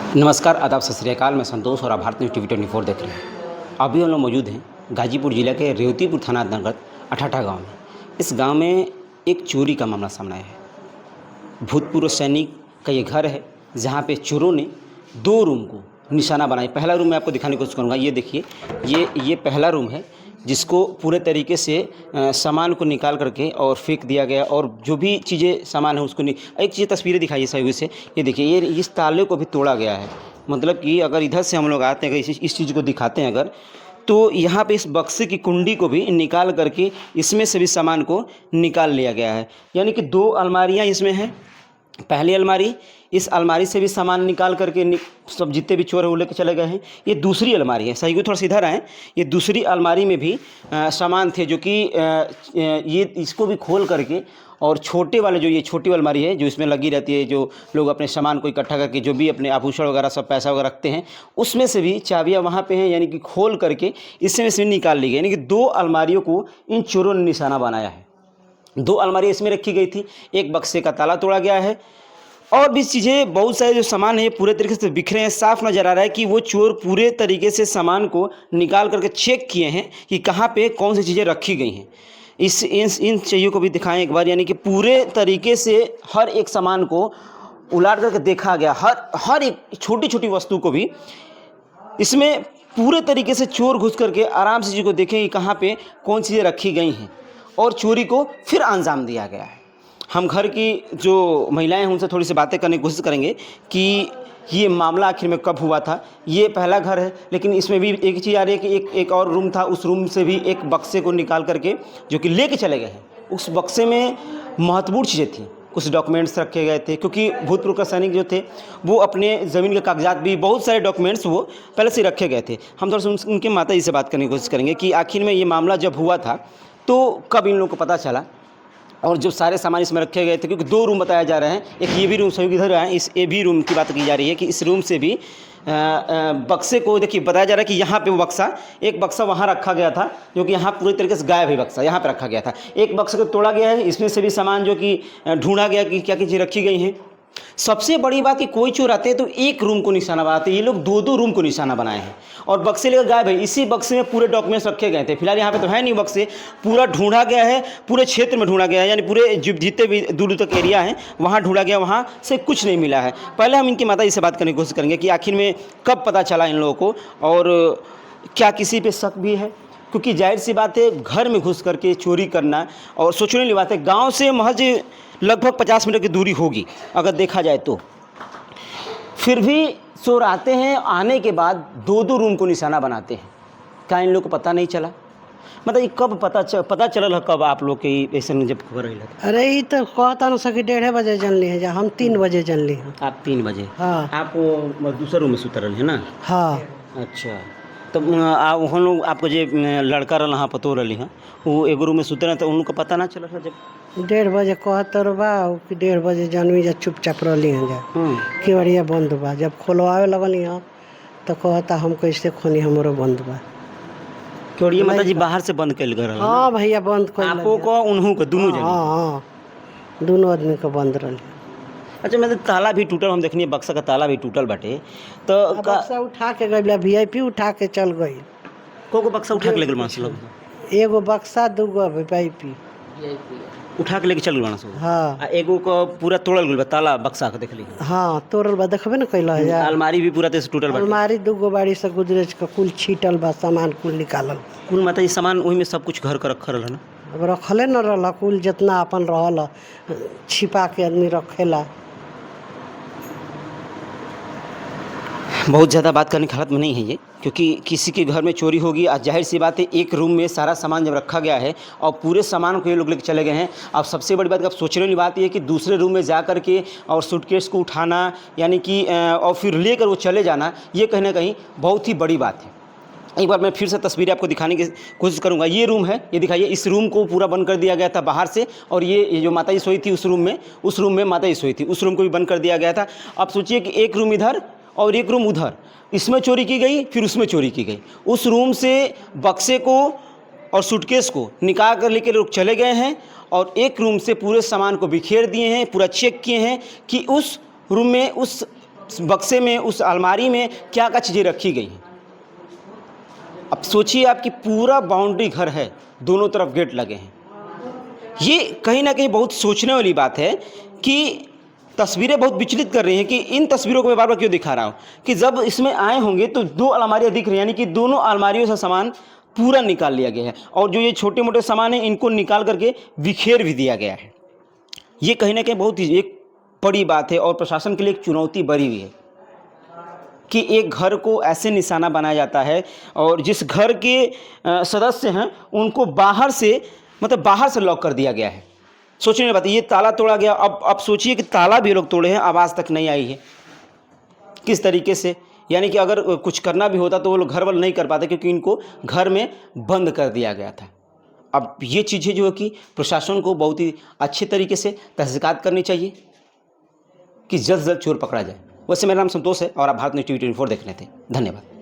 नमस्कार, आदाब, सत श्री अकाल। मैं संतोष और आप भारत न्यूज़ टीवी 24 देख रहे हैं। अभी हम लोग मौजूद हैं गाजीपुर जिला के रेवतीपुर थाना अंतर्गत अठाठा गांव में। इस गांव में एक चोरी का मामला सामने आया है। भूतपूर्व सैनिक का ये घर है, जहां पे चोरों ने 2 रूम को निशाना बनाया। पहला रूम मैं आपको दिखाने की कोशिश करूँगा। ये देखिए, ये पहला रूम है, जिसको पूरे तरीके से सामान को निकाल करके और फेंक दिया गया, और जो भी चीज़ें सामान है उसको एक चीज़ तस्वीरें दिखाइए सहयोग से। ये देखिए, ये इस ताले को भी तोड़ा गया है। मतलब कि अगर इधर से हम लोग आते हैं, अगर इस चीज़ को दिखाते हैं अगर, तो यहाँ पे इस बक्से की कुंडी को भी निकाल करके इसमें से भी सामान को निकाल लिया गया है। यानी कि 2 अलमारियाँ इसमें हैं। पहली अलमारी, इस अलमारी से भी सामान निकाल करके सब जितने भी चोर है वो लेके चले गए हैं। ये दूसरी अलमारी है, सही को थोड़ा सा इधर आएँ। ये दूसरी अलमारी में भी सामान थे, जो कि ये इसको भी खोल करके, और छोटे वाले जो ये छोटी अलमारी है जो इसमें लगी रहती है, जो लोग अपने सामान को इकट्ठा करके जो भी अपने आभूषण वगैरह सब पैसा वगैरह रखते हैं, उसमें से भी चाबियाँ वहाँ पे हैं। यानी कि खोल करके इसमें से निकाल ली गई। यानी कि 2 अलमारियों को इन चोरों ने निशाना बनाया है। 2 अलमारी इसमें रखी गई थी, एक बक्से का ताला तोड़ा गया है, और भी चीज़ें बहुत सारे जो सामान है पूरे तरीके से बिखरे हैं। साफ नज़र आ रहा है कि वो चोर पूरे तरीके से सामान को निकाल करके चेक किए हैं कि कहाँ पे कौन सी चीज़ें रखी गई हैं। इन चीज़ों को भी दिखाएं एक बार। यानी कि पूरे तरीके से हर एक सामान को उलाट करके देखा गया, हर एक छोटी छोटी वस्तु को भी इसमें पूरे तरीके से चोर घुस करके आराम से चीज़ को देखें कि कहाँ पे कौन चीज़ें रखी गई हैं, और चोरी को फिर अंजाम दिया गया है। हम घर की जो महिलाएं हैं उनसे थोड़ी सी बातें करने की कोशिश करेंगे कि ये मामला आखिर में कब हुआ था। ये पहला घर है, लेकिन इसमें भी एक चीज़ आ रही है कि एक और रूम था, उस रूम से भी एक बक्से को निकाल करके जो कि लेके चले गए हैं। उस बक्से में महत्वपूर्ण चीज़ें थी, कुछ डॉक्यूमेंट्स रखे गए थे, क्योंकि भूतपूर्व का सैनिक जो थे वो अपने ज़मीन के कागजात भी, बहुत सारे डॉक्यूमेंट्स वो पहले से रखे गए थे। हम थोड़ा सा उनके माता जी से बात करने की कोशिश करेंगे कि आखिर में ये मामला जब हुआ था तो कब इन लोगों को पता चला, और जो सारे सामान इसमें रखे गए थे। क्योंकि 2 रूम बताया जा रहे हैं, एक ये भी रूम सहयोग इधर है, इस ये भी रूम की बात की जा रही है कि इस रूम से भी बक्से को देखिए बताया जा रहा है कि यहाँ पे वो बक्सा, एक बक्सा वहाँ रखा गया था जो कि यहाँ पूरी तरीके से गायब है। बक्सा यहाँ पे रखा गया था, एक बक्से को तोड़ा गया है, इसमें से भी सामान जो कि ढूंढा गया कि क्या क्या चीज़ रखी गई हैं। सबसे बड़ी बात कि कोई चोर आते हैं तो एक रूम को निशाना बनाते हैं, ये लोग 2-2 रूम को निशाना बनाए हैं, और बक्से लेकर गायब है। इसी बक्से में पूरे डॉक्यूमेंट्स रखे गए थे। फिलहाल यहाँ पे तो है नहीं बक्से, पूरा ढूंढा गया है, पूरे क्षेत्र में ढूंढा गया है, यानी पूरे जितने भी दूर तक एरिया है वहाँ ढूंढा गया, वहाँ से कुछ नहीं मिला है। पहले हम इनकी माता जी से बात करने की कोशिश करेंगे कि आखिर में कब पता चला इन लोगों को, और क्या किसी पे शक भी है, क्योंकि जाहिर सी बात है घर में घुस करके चोरी करना और सोचने वाली बात है। गाँव से महज लगभग 50 मीटर की दूरी होगी अगर देखा जाए तो, फिर भी चोर आते हैं, आने के बाद 2-2 रूम को निशाना बनाते हैं। क्या इन लोग को पता नहीं चला? मतलब ये कब पता चलल, कब आप लोग के ऐसे में जब खबर रही? अरे ये तो कहता ना सकी 1:30 बजे जानली है, जा हम 3 बजे जानली हैं। आप 3 बजे? हाँ। आप दूसरे रूम में सुतर रहे हैं ना? हाँ। अच्छा, तो हम लोग आपको जो लड़का रहा हाँ पतो रही हैं, वो एगो रूम में सुते रहे, तो उनको पता ना चला था जब 1:30 बजे कहतर बा कि 1:30 बजे जानवी जा चुपचाप रही हैं, जा केवड़िया बंद बा। जब खोलवावे लगनी है तो कहता हम कैसे खोनी, हमारो बंद बा। केवड़िया माता जी बाहर से बंद कर घर? हाँ भैया, बंद कर आपको को उन्हों को दोनों जने? हाँ, दोनों आदमी को बंद रही। अच्छा, मतलब ताला भी टूटल हम देखनी, बक्सा का ताला भी टूटल बाटे, तो बक्सा उठा के गई, VIP उठा के चल गई। को बक्सा उठा के ले गए मानस लोग? एगो बक्सा, 2गो VIP उठा के लेके चल गए। हाँ। एगो को पूरा तोड़ल गइल बा ताला बक्सा के, देख ली? हाँ, तोड़ल बा, देखबे ना कैला है। अलमारी भी पूरा तरह टूटल बा? अलमारी 2गो बाड़ी से गुदरेज का कुल छीटल बा, सामान कुल निकालल। कुल माता जी सामान वही में सब कुछ घर का रखल है ना? अब रखले न रहला, कुल जितना अपन रहल छिपा के आदमी रखेला। बहुत ज़्यादा बात करने की हालत में नहीं है ये, क्योंकि किसी के घर में चोरी होगी, आज जाहिर सी बात है एक रूम में सारा सामान जब रखा गया है और पूरे सामान को ये लोग लेकर चले गए हैं। अब सबसे बड़ी बात, अब सोचने वाली बात ये है कि दूसरे रूम में जा कर के और सूटकेस को उठाना, यानी कि और फिर लेकर वो चले जाना, ये कहीं ना कहीं बहुत ही बड़ी बात है। एक बार मैं फिर से तस्वीरें आपको दिखाने की कोशिश करूंगा। ये रूम है, ये दिखाइए। इस रूम को पूरा बंद कर दिया गया था बाहर से, और ये जो माता जी सोई थी उस रूम में माता जी सोई थी, उस रूम को भी बंद कर दिया गया था। अब सोचिए कि एक रूम इधर और एक रूम उधर, इसमें चोरी की गई, फिर उसमें चोरी की गई। उस रूम से बक्से को और सूटकेस को निकाल कर लेकर लोग चले गए हैं, और एक रूम से पूरे सामान को बिखेर दिए हैं, पूरा चेक किए हैं कि उस रूम में उस बक्से में, उस अलमारी में क्या क्या चीज़ें रखी गई हैं। अब सोचिए आपकी पूरा बाउंड्री घर है, दोनों तरफ गेट लगे हैं। ये कहीं ना कहीं बहुत सोचने वाली बात है कि तस्वीरें बहुत विचलित कर रही हैं कि इन तस्वीरों को मैं बार बार क्यों दिखा रहा हूँ कि जब इसमें आए होंगे तो 2 अलमारियाँ दिख रही हैं, यानी कि दोनों अलमारियों से सामान पूरा निकाल लिया गया है और जो ये छोटे मोटे सामान हैं इनको निकाल करके बिखेर भी दिया गया है। ये कहीं ना कहीं बहुत ही एक बड़ी बात है और प्रशासन के लिए एक चुनौती बड़ी हुई है कि एक घर को ऐसे निशाना बनाया जाता है और जिस घर के सदस्य हैं उनको बाहर से, मतलब बाहर से लॉक कर दिया गया है। सोचने की बात है, ये ताला तोड़ा गया, अब सोचिए कि ताला भी लोग तोड़े हैं, आवाज़ तक नहीं आई है किस तरीके से। यानी कि अगर कुछ करना भी होता तो वो लोग घर वाले नहीं कर पाते क्योंकि इनको घर में बंद कर दिया गया था। अब ये चीज़ें जो है कि प्रशासन को बहुत ही अच्छे तरीके से तहकीकात करनी चाहिए कि जल्द से जल्द चोर पकड़ा जाए। वैसे मेरा नाम संतोष है और आप भारत न्यूज़ टीवी 24 देख रहे थे। धन्यवाद।